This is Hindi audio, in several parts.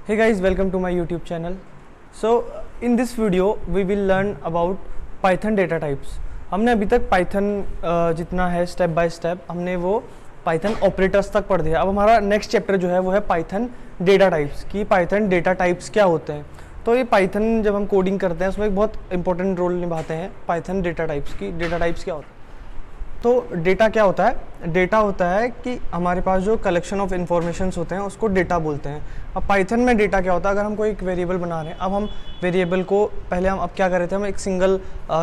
Hey guys, welcome to my YouTube channel. So in this video we will learn about Python data types. हमने अभी तक Python जितना है स्टेप बाय स्टेप हमने वो Python ऑपरेटर्स तक पढ़ दिया. अब हमारा नेक्स्ट चैप्टर जो है वो है Python डेटा टाइप्स की. Python डेटा टाइप्स क्या होते हैं. तो ये Python जब हम कोडिंग करते हैं उसमें एक बहुत इंपॉर्टेंट रोल निभाते हैं Python डेटा टाइप्स की. डेटा टाइप्स क्या होता है. तो डेटा क्या होता है. डेटा होता है कि हमारे पास जो कलेक्शन ऑफ इन्फॉर्मेशंस होते हैं उसको डेटा बोलते हैं. अब पाइथन में डेटा क्या होता है. अगर हम कोई एक वेरिएबल बना रहे हैं, अब हम वेरिएबल को पहले हम अब क्या कर रहे थे, हम एक सिंगल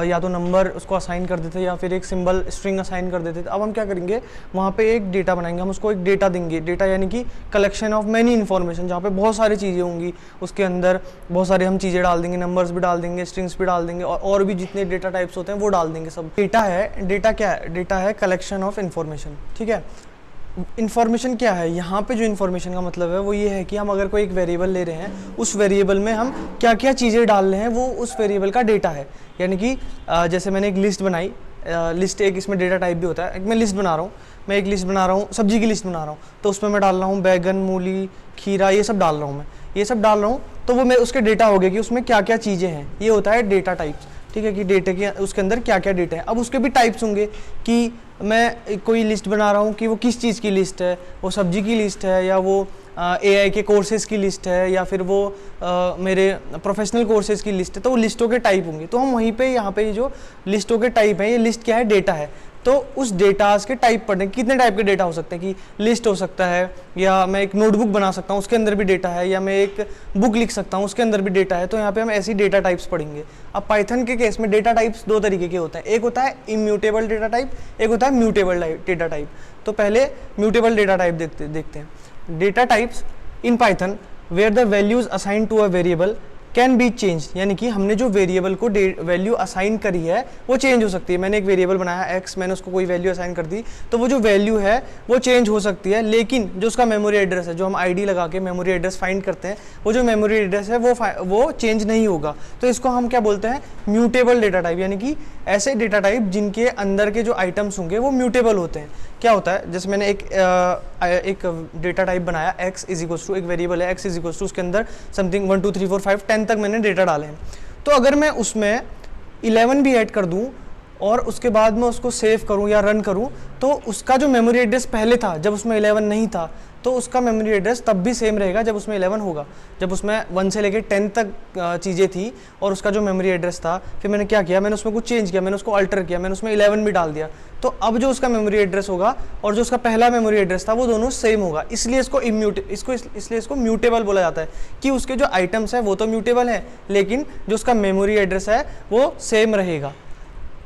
या तो नंबर उसको असाइन कर देते या फिर एक सिंबल स्ट्रिंग असाइन कर देते थे. अब हम क्या करेंगे, वहाँ पे एक डेटा बनाएंगे, हम उसको एक डेटा देंगे. डेटा यानी कि कलेक्शन ऑफ मैनी इन्फॉर्मेशन, जहाँ पे बहुत सारी चीज़ें होंगी. उसके अंदर बहुत सारी हम चीज़ें डाल देंगे, नंबर्स भी डाल देंगे, स्ट्रिंग्स भी डाल देंगे और भी जितने डेटा टाइप्स होते हैं वो डाल देंगे. सब डेटा है. डेटा क्या है. डेटा है कलेक्शन ऑफ इन्फॉर्मेशन. ठीक है. इन्फॉर्मेशन क्या है. यहाँ पे जो इन्फॉर्मेशन का मतलब है वो ये है कि हम अगर कोई एक वेरिएबल ले रहे हैं, उस वेरिएबल में हम क्या क्या चीज़ें डाल रहे हैं वो उस वेरिएबल का डेटा है. यानी कि जैसे मैंने एक लिस्ट बनाई, लिस्ट एक इसमें डेटा टाइप भी होता है. मैं लिस्ट बना रहा हूँ, मैं एक लिस्ट बना रहा हूँ, सब्जी की लिस्ट बना रहा हूँ, तो उसमें मैं डाल रहा हूँ बैगन, मूली, खीरा, ये सब डाल रहा हूँ. मैं ये सब डाल रहा हूँ तो वो मैं उसके डेटा हो गया कि उसमें क्या क्या चीज़ें हैं. ये होता है डेटा टाइप्स. ठीक है, कि डेटा के उसके अंदर क्या क्या डेटा है. अब उसके भी टाइप्स होंगे कि मैं कोई लिस्ट बना रहा हूँ कि वो किस चीज़ की लिस्ट है, वो सब्जी की लिस्ट है या वो AI के कोर्सेज़ की लिस्ट है या फिर वो मेरे प्रोफेशनल कोर्सेज़ की लिस्ट है. तो वो लिस्टों के टाइप होंगे. तो हम वहीं पे यहाँ पे जो लिस्टों के टाइप हैं, ये लिस्ट क्या है, डेटा है. तो उस डेटास के टाइप पढ़ने, कितने टाइप के डेटा हो सकते हैं कि लिस्ट हो सकता है, या मैं एक नोटबुक बना सकता हूँ उसके अंदर भी डेटा है, या मैं एक बुक लिख सकता हूँ उसके अंदर भी डेटा है. तो यहाँ पे हम ऐसी डेटा टाइप्स पढ़ेंगे. अब पाइथन के केस में डेटा टाइप्स दो तरीके के होते हैं. एक होता है इम्यूटेबल डेटा टाइप, एक होता है म्यूटेबल डेटा टाइप. तो पहले म्यूटेबल डेटा टाइप देखते हैं. Data types in Python where the values assign to a variable can be change. यानी कि हमने जो वेरिएबल को वैल्यू असाइन करी है वो चेंज हो सकती है. मैंने एक वेरिएबल बनाया x, मैंने उसको कोई वैल्यू असाइन कर दी, तो वो जो वैल्यू है वो चेंज हो सकती है. लेकिन जो उसका मेमोरी एड्रेस है, जो हम आईडी लगा के मेमोरी एड्रेस फाइंड करते हैं, वो जो मेमोरी एड्रेस है वो चेंज नहीं होगा. तो इसको हम क्या बोलते हैं, म्यूटेबल डेटा टाइप. यानी कि ऐसे डेटा टाइप जिनके अंदर के जो आइटम्स होंगे वो म्यूटेबल होते हैं. क्या होता है, जैसे मैंने एक डेटा टाइप बनाया x इज इक्वल्स टू, एक वेरिएबल है x इज इक्वल्स टू, उसके अंदर समथिंग 1 2 3 4 5 10 तक मैंने डेटा डाले हैं. तो अगर मैं उसमें 11 भी ऐड कर दूं और उसके बाद में उसको सेव करूं या रन करूं, तो उसका जो मेमोरी एड्रेस पहले था जब उसमें 11 नहीं था, तो उसका मेमोरी एड्रेस तब भी सेम रहेगा जब उसमें 11 होगा. जब उसमें 1 से लेकर 10 तक चीज़ें थी और उसका जो मेमोरी एड्रेस था, फिर मैंने क्या किया, मैंने उसमें कुछ चेंज किया, मैंने उसको अल्टर किया, मैंने उसमें 11 भी डाल दिया. तो अब जो उसका मेमोरी एड्रेस होगा और जो उसका पहला मेमोरी एड्रेस था वो दोनों सेम होगा. इसलिए इसको म्यूटेबल बोला जाता है कि उसके जो आइटम्स है वो तो म्यूटेबल है, लेकिन जो उसका मेमोरी एड्रेस है वो सेम रहेगा.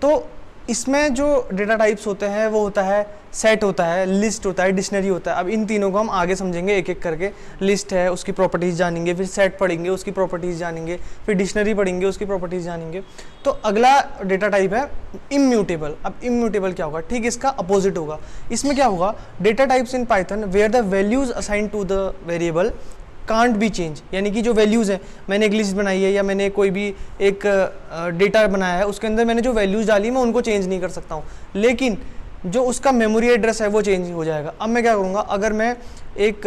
तो इसमें जो डेटा टाइप्स होते हैं वो होता है सेट होता है, लिस्ट होता है, डिक्शनरी होता है. अब इन तीनों को हम आगे समझेंगे एक एक करके. लिस्ट है, उसकी प्रॉपर्टीज़ जानेंगे, फिर सेट पढ़ेंगे, उसकी प्रॉपर्टीज़ जानेंगे, फिर डिक्शनरी पढ़ेंगे, उसकी प्रॉपर्टीज़ जानेंगे. तो अगला डेटा टाइप है इम्यूटेबल. अब इम्यूटेबल क्या होगा, ठीक इसका अपोजिट होगा. इसमें क्या होगा, data types in Python where the values assign to the variable can't be change. यानी कि जो वैल्यूज़ हैं, मैंने एक लिस्ट बनाई है या मैंने कोई भी एक डेटा बनाया है, उसके अंदर मैंने जो वैल्यूज़ डाली मैं उनको चेंज नहीं कर सकता हूँ, लेकिन जो उसका मेमोरी एड्रेस है वो चेंज हो जाएगा. अब मैं क्या करूँगा, अगर मैं एक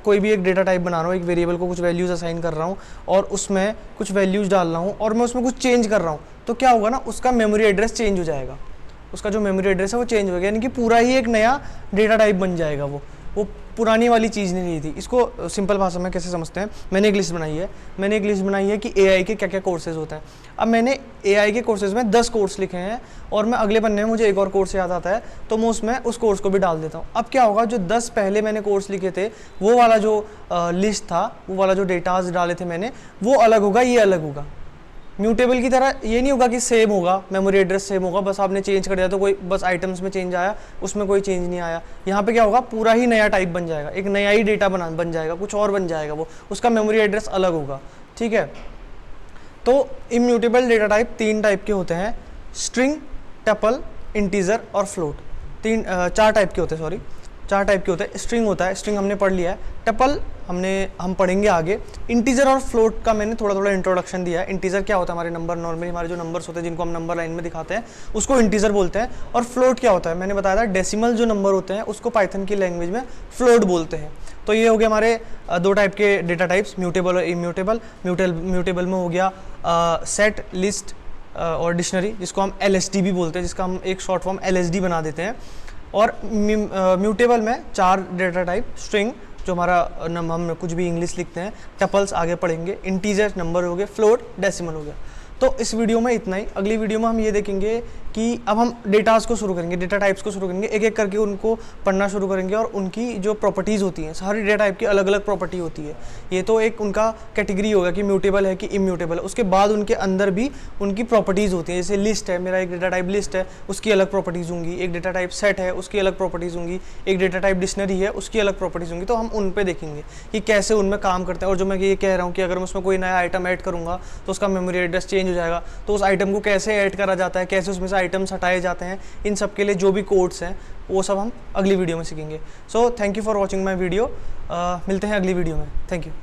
कोई भी एक डेटा टाइप बना रहा हूँ, एक वेरिएबल को कुछ वैल्यूज़ असाइन कर रहा हूँ और उसमें कुछ वैल्यूज़ डाल रहा हूँ और मैं उसमें कुछ चेंज कर रहा हूँ, तो क्या होगा ना, उसका मेमोरी एड्रेस चेंज हो जाएगा. उसका जो मेमोरी एड्रेस है वो चेंज हो गया, यानी कि पूरा ही एक नया डेटा टाइप बन जाएगा. वो पुरानी वाली चीज़ नहीं रही थी. इसको सिंपल भाषा में कैसे समझते हैं, मैंने एक लिस्ट बनाई है कि AI के क्या क्या कोर्सेज होते हैं. अब मैंने AI के कोर्सेज में 10 कोर्स लिखे हैं और मैं अगले पन्ने में मुझे एक और कोर्स याद आता है तो मैं उसमें उस कोर्स को भी डाल देता हूँ. अब क्या होगा, जो 10 पहले मैंने कोर्स लिखे थे वो वाला जो लिस्ट था, वो वाला जो डेटाज डाले थे मैंने, वो अलग होगा, ये अलग होगा. म्यूटेबल की तरह ये नहीं होगा कि सेम होगा, मेमोरी एड्रेस सेम होगा, बस आपने चेंज कर दिया तो कोई बस आइटम्स में चेंज आया, उसमें कोई चेंज नहीं आया. यहाँ पे क्या होगा, पूरा ही नया टाइप बन जाएगा, एक नया ही डेटा बन जाएगा, कुछ और बन जाएगा, वो उसका मेमोरी एड्रेस अलग होगा. ठीक है. तो इम्यूटेबल डेटा टाइप 3 टाइप के होते हैं, स्ट्रिंग, टपल, इंटीजर और फ्लोट. 4 टाइप के होते हैं, सॉरी. 4 टाइप के होते हैं। स्ट्रिंग होता है, स्ट्रिंग हमने पढ़ लिया है। टपल हम पढ़ेंगे आगे। इंटीजर और फ्लोट का मैंने थोड़ा थोड़ा इंट्रोडक्शन दिया है। इंटीजर क्या होता है, हमारे नंबर, नॉर्मली हमारे जो नंबर्स होते हैं जिनको हम नंबर लाइन में दिखाते हैं उसको इंटीजर बोलते हैं। और फ्लोट क्या होता है, मैंने बताया था डेसिमल जो नंबर होते हैं उसको पाइथन की लैंग्वेज में फ्लोट बोलते हैं। तो ये हो गया हमारे 2 टाइप के डेटा टाइप्स, म्यूटेबल और इम्यूटेबल। म्यूटेबल में हो गया सेट, लिस्ट और डिक्शनरी, जिसको हम LSD भी बोलते हैं, जिसका हम एक शॉर्ट फॉर्म LSD बना देते हैं। और म्यूटेबल में 4 डेटा टाइप, स्ट्रिंग जो हमारा हम कुछ भी इंग्लिश लिखते हैं, टपल्स आगे पढ़ेंगे, इंटीजर नंबर हो गए, फ्लोट डेसिमल हो गया। तो इस वीडियो में इतना ही। अगली वीडियो में हम ये देखेंगे कि अब हम डेटास को शुरू करेंगे, डेटा टाइप्स को शुरू करेंगे, एक एक करके उनको पढ़ना शुरू करेंगे और उनकी जो प्रॉपर्टीज़ होती हैं, हर डेटा टाइप की अलग अलग प्रॉपर्टी होती है। ये तो एक उनका कैटेगरी होगा कि म्यूटेबल है कि इम्यूटेबल है। उसके बाद उनके अंदर भी उनकी प्रॉपर्टीज़ होती हैं। जैसे लिस्ट है, मेरा एक डेटा टाइप लिस्ट है, उसकी अलग प्रॉपर्टीज़ होंगी। एक डेटा टाइप सेट है, उसकी अलग प्रॉपर्टीज़ होंगी। एक डेटा टाइप डिक्शनरी है, उसकी अलग प्रॉपर्टीज़ होंगी। तो हम उन पे देखेंगे कि कैसे उनमें काम करते हैं। और जो मैं ये कह रहा हूँ कि अगर मैं उसमें कोई नया आइटम ऐड करूँगा तो उसका मेमोरी एड्रेस चेंज हो जाएगा, तो उस आइटम को कैसे ऐड करा जाता है, कैसे उसमें से आइटम्स हटाए जाते हैं, इन सब के लिए जो भी कोड्स हैं वो सब हम अगली वीडियो में सीखेंगे। So thank you for watching my video. मिलते हैं अगली वीडियो में। Thank you.